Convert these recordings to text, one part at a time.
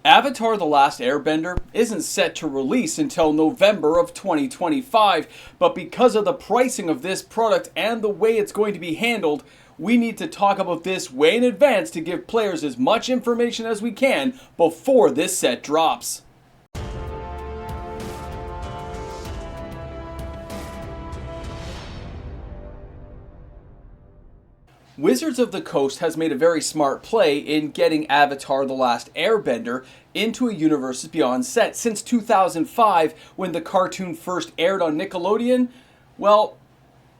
Avatar: The Last Airbender isn't set to release until November of 2025, but because of the pricing of this product and the way it's going to be handled, we need to talk about this way in advance to give players as much information as we can before this set drops. Wizards of the Coast has made a very smart play in getting Avatar: The Last Airbender into a Universes Beyond set. Since 2005, when the cartoon first aired on Nickelodeon, well,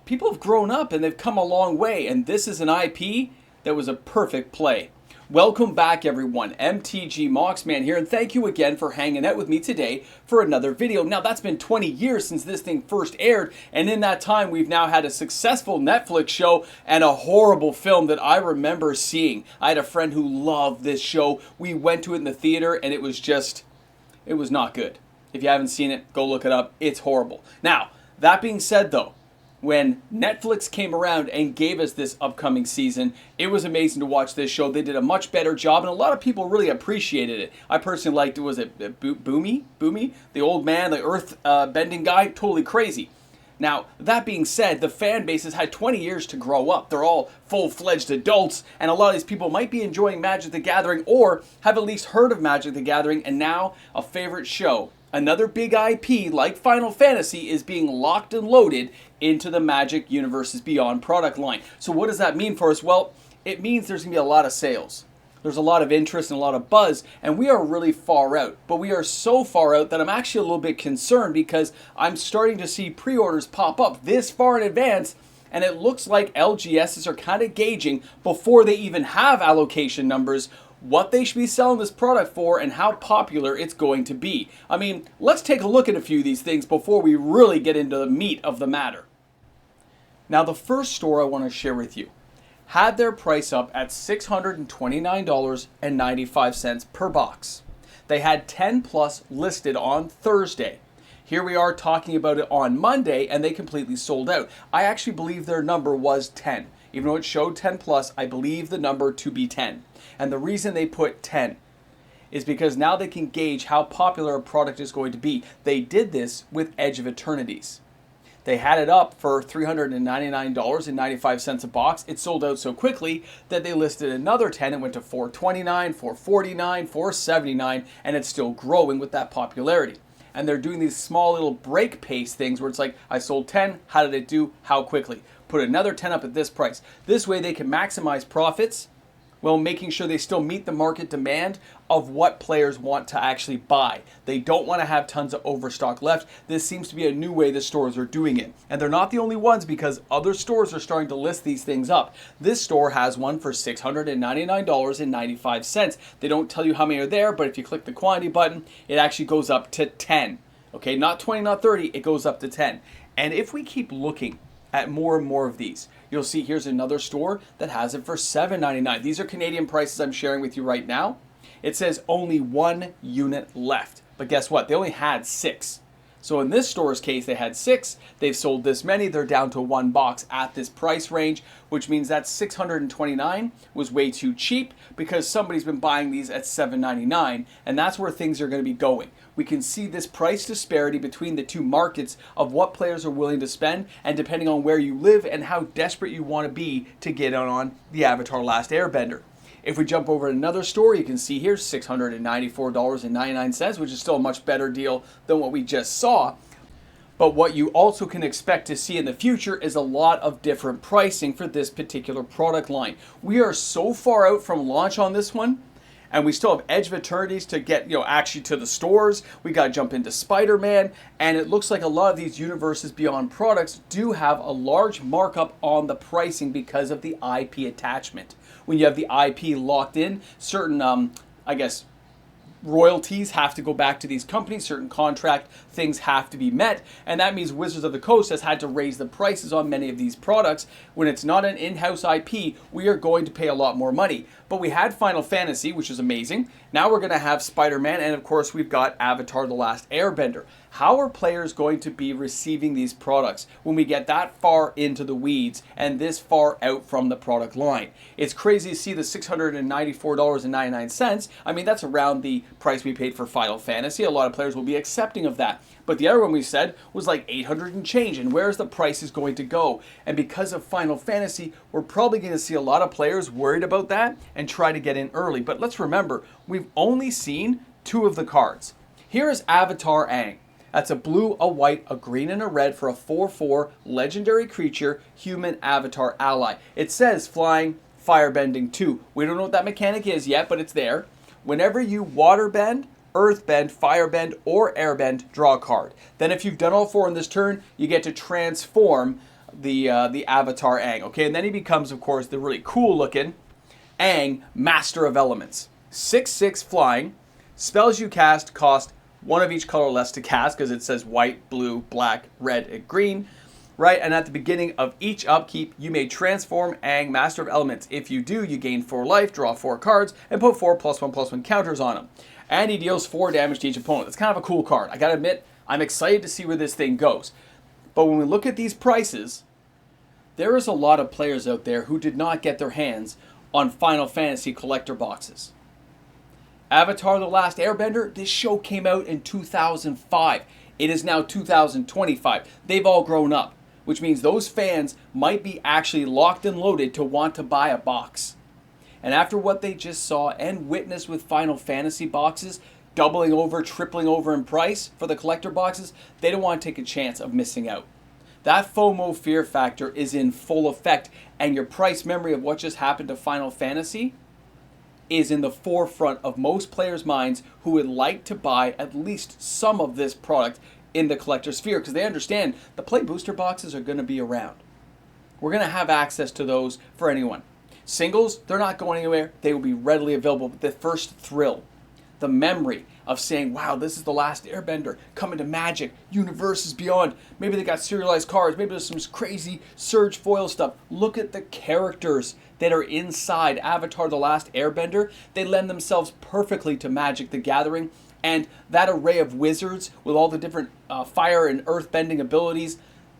people have grown up and they've come a long way, and this is an IP that was a perfect play. Welcome back, everyone. MTG Moxman here, and thank you again for hanging out with me today for another video. Now, that's been 20 years since this thing first aired, and in that time, we've now had a successful Netflix show and a horrible film that I remember seeing. I had a friend who loved this show. We went to it in the theater, and it was not good. If you haven't seen it, go look it up. It's horrible. Now, that being said, though, when Netflix came around and gave us this upcoming season, it was amazing to watch this show. They did a much better job, and a lot of people really appreciated it. I personally liked it. Was it Boomy? The old man, the earth bending guy? Totally crazy. Now, that being said, the fan base has had 20 years to grow up. They're all full-fledged adults, and a lot of these people might be enjoying Magic the Gathering or have at least heard of Magic the Gathering, and now a favorite show. Another big IP like Final Fantasy is being locked and loaded into the Magic Universes Beyond product line. So what does that mean for us? Well, it means there's going to be a lot of sales. There's a lot of interest and a lot of buzz, and we are really far out. But we are so far out that I'm actually a little bit concerned because I'm starting to see pre-orders pop up this far in advance, and it looks like LGSs are kind of gauging before they even have allocation numbers what they should be selling this product for and how popular it's going to be. I mean, let's take a look at a few of these things before we really get into the meat of the matter. Now, the first store I want to share with you had their price up at $629.95 per box. They had 10 plus listed on Thursday. Here we are talking about it on Monday, and they completely sold out. I actually believe their number was 10. Even though it showed 10 plus, I believe the number to be 10. And the reason they put 10 is because now they can gauge how popular a product is going to be. They did this with Edge of Eternities. They had it up for $399.95 a box. It sold out so quickly that they listed another 10. It went to $429, $449, $479, and it's still growing with that popularity. And they're doing these small little break pace things where it's like, I sold 10, how did it do, how quickly? Put another 10 up at this price. This way they can maximize profits while making sure they still meet the market demand of what players want to actually buy. They don't want to have tons of overstock left. This seems to be a new way the stores are doing it. And they're not the only ones because other stores are starting to list these things up. This store has one for $699.95. They don't tell you how many are there, but if you click the quantity button, it actually goes up to 10. Okay, not 20, not 30, it goes up to 10. And if we keep looking at more and more of these, you'll see here's another store that has it for $7.99. These are Canadian prices I'm sharing with you right now. It says only one unit left. But guess what? They only had 6. So in this store's case, they had 6. They've sold this many. They're down to 1 box at this price range, which means that $629 was way too cheap because somebody's been buying these at $7.99, and that's where things are going to be going. We can see this price disparity between the two markets of what players are willing to spend, and depending on where you live and how desperate you want to be to get on the Avatar: Last Airbender. If we jump over to another store, you can see here $694.99, which is still a much better deal than what we just saw. But what you also can expect to see in the future is a lot of different pricing for this particular product line. We are so far out from launch on this one, and we still have Edge of Eternities to get, actually to the stores. We got to jump into Spider-Man, and it looks like a lot of these Universes Beyond products do have a large markup on the pricing because of the IP attachment. When you have the IP locked in, certain, royalties have to go back to these companies, certain contract things have to be met, and that means Wizards of the Coast has had to raise the prices on many of these products. When it's not an in-house IP, we are going to pay a lot more money. But we had Final Fantasy, which is amazing. Now we're going to have Spider-Man, and of course we've got Avatar: The Last Airbender. How are players going to be receiving these products when we get that far into the weeds and this far out from the product line? It's crazy to see the $694.99. I mean, that's around the price we paid for Final Fantasy. A lot of players will be accepting of that. But the other one we said was like 800 and change, and where's the prices going to go? And because of Final Fantasy, we're probably going to see a lot of players worried about that and try to get in early. But let's remember, we've only seen 2 of the cards. Here is Avatar Aang. That's a blue, a white, a green, and a red for a 4/4 legendary creature, human avatar ally. It says flying, firebending 2. We don't know what that mechanic is yet, but it's there. Whenever you waterbend, earthbend, firebend, or airbend, draw a card. Then if you've done all 4 in this turn, you get to transform the Avatar Aang. Okay, and then he becomes, of course, the really cool looking Aang, Master of Elements. 6/6 flying. Spells you cast cost 1 of each color less to cast, because it says white, blue, black, red, and green. Right, and at the beginning of each upkeep, you may transform Aang, Master of Elements. If you do, you gain 4 life, draw 4 cards, and put 4 +1/+1 counters on him. And he deals 4 damage to each opponent. It's kind of a cool card. I gotta admit, I'm excited to see where this thing goes. But when we look at these prices, there is a lot of players out there who did not get their hands on Final Fantasy collector boxes. Avatar: The Last Airbender, this show came out in 2005. It is now 2025. They've all grown up, which means those fans might be actually locked and loaded to want to buy a box. And after what they just saw and witnessed with Final Fantasy boxes, doubling over, tripling over in price for the collector boxes, they don't want to take a chance of missing out. That FOMO fear factor is in full effect, and your price memory of what just happened to Final Fantasy is in the forefront of most players' minds who would like to buy at least some of this product in the collector sphere, because they understand the play booster boxes are going to be around. We're going to have access to those for anyone. Singles, they're not going anywhere. They will be readily available. But the first thrill, the memory of saying, wow, this is the last Airbender coming to Magic, Universes Beyond. Maybe they got serialized cards. Maybe there's some crazy Surge foil stuff. Look at the characters that are inside Avatar: The Last Airbender. They lend themselves perfectly to Magic the Gathering. And that array of wizards with all the different fire and earth bending abilities,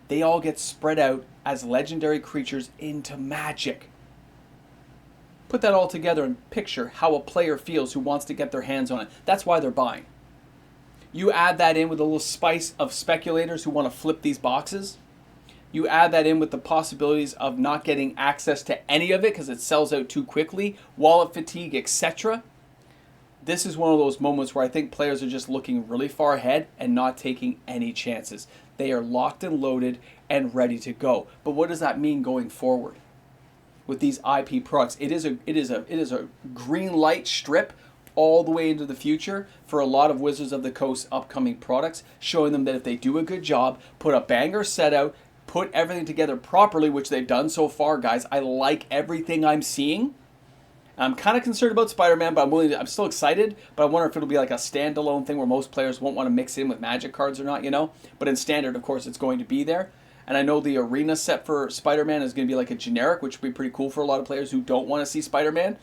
they all get spread out as legendary creatures into Magic. Put that all together and picture how a player feels who wants to get their hands on it. That's why they're buying. You add that in with a little spice of speculators who want to flip these boxes. You add that in with the possibilities of not getting access to any of it because it sells out too quickly, wallet fatigue, etc. This is one of those moments where I think players are just looking really far ahead and not taking any chances. They are locked and loaded and ready to go. But what does that mean going forward? With these IP products, it is a green light strip all the way into the future for a lot of Wizards of the Coast upcoming products, showing them that if they do a good job, put a banger set out, put everything together properly, which they've done so far, guys. I like everything I'm seeing. I'm kind of concerned about Spider-Man, but I'm still excited, but I wonder if it'll be like a standalone thing where most players won't want to mix in with Magic cards or not, you know? But in Standard, of course, it's going to be there. And I know the arena set for Spider-Man is going to be like a generic, which would be pretty cool for a lot of players who don't want to see Spider-Man.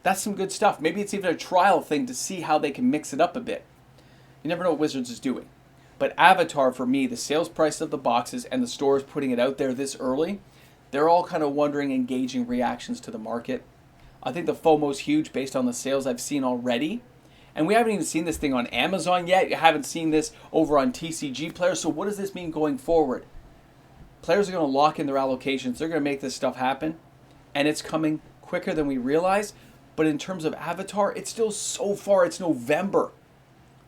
That's some good stuff. Maybe it's even a trial thing to see how they can mix it up a bit. You never know what Wizards is doing. But Avatar, for me, the sales price of the boxes and the stores putting it out there this early, they're all kind of wondering, engaging reactions to the market. I think the FOMO's huge based on the sales I've seen already. And we haven't even seen this thing on Amazon yet. You haven't seen this over on TCG Players. So what does this mean going forward? Players are going to lock in their allocations. They're going to make this stuff happen. And it's coming quicker than we realize. But in terms of Avatar, it's still so far. It's November.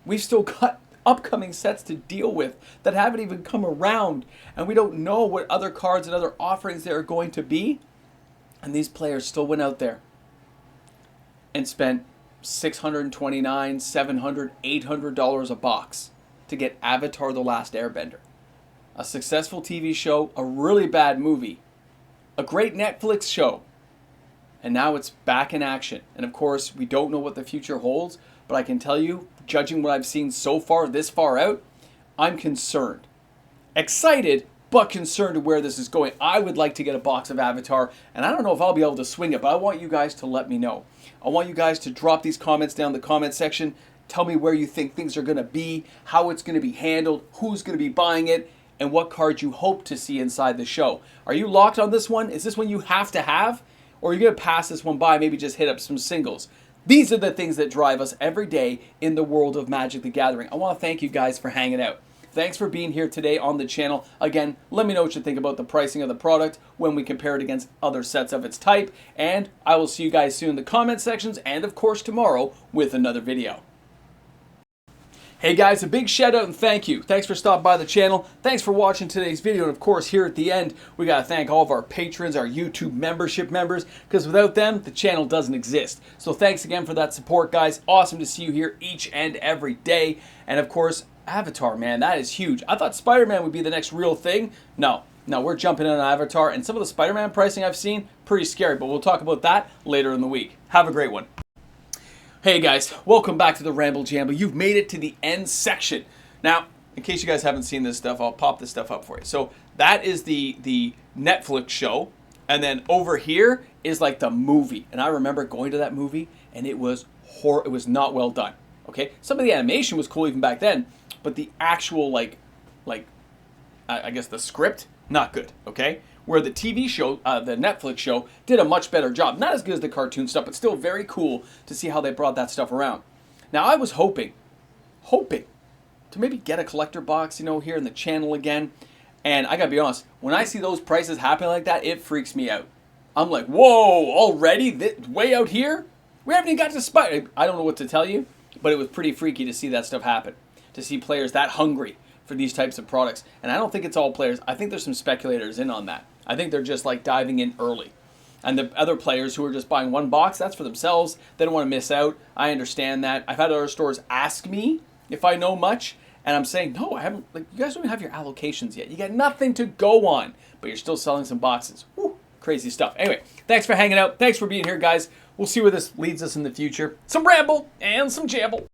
We've still got upcoming sets to deal with that haven't even come around. And we don't know what other cards and other offerings there are going to be. And these players still went out there and spent $629, $700, $800 a box to get Avatar: The Last Airbender. A successful TV show, a really bad movie, a great Netflix show, and now it's back in action. And of course, we don't know what the future holds, but I can tell you, judging what I've seen so far, this far out, I'm concerned. Excited, but concerned where this is going. I would like to get a box of Avatar, and I don't know if I'll be able to swing it, but I want you guys to let me know. I want you guys to drop these comments down in the comment section. Tell me where you think things are going to be, how it's going to be handled, who's going to be buying it, and what cards you hope to see inside the show. Are you locked on this one? Is this one you have to have? Or are you going to pass this one by, maybe just hit up some singles? These are the things that drive us every day in the world of Magic the Gathering. I want to thank you guys for hanging out. Thanks for being here today on the channel. Again, let me know what you think about the pricing of the product when we compare it against other sets of its type. And I will see you guys soon in the comment sections and, of course, tomorrow with another video. Hey guys, a big shout out and thank you. Thanks for stopping by the channel. Thanks for watching today's video. And of course, here at the end, we got to thank all of our patrons, our YouTube membership members, because without them, the channel doesn't exist. So thanks again for that support, guys. Awesome to see you here each and every day. And of course, Avatar, man, that is huge. I thought Spider-Man would be the next real thing. No, we're jumping in on Avatar. And some of the Spider-Man pricing I've seen, pretty scary. But we'll talk about that later in the week. Have a great one. Hey guys, welcome back to the Ramble Jamble. You've made it to the end section. Now, in case you guys haven't seen this stuff, I'll pop this stuff up for you. So that is the Netflix show, and then over here is like the movie. And I remember going to that movie, and it was not well done. Okay, some of the animation was cool even back then, but the actual I guess the script, not good. Okay. Where the TV show, the Netflix show, did a much better job. Not as good as the cartoon stuff, but still very cool to see how they brought that stuff around. Now, I was hoping to maybe get a collector box, here in the channel again. And I gotta be honest, when I see those prices happen like that, it freaks me out. I'm like, whoa, already? Way out here? We haven't even got to Spider. I don't know what to tell you, but it was pretty freaky to see that stuff happen. To see players that hungry for these types of products. And I don't think it's all players. I think there's some speculators in on that. I think they're just like diving in early. And the other players who are just buying one box, that's for themselves. They don't want to miss out. I understand that. I've had other stores ask me if I know much. And I'm saying, no, I haven't. Like, you guys don't even have your allocations yet. You got nothing to go on. But you're still selling some boxes. Woo, crazy stuff. Anyway, thanks for hanging out. Thanks for being here, guys. We'll see where this leads us in the future. Some ramble and some jamble.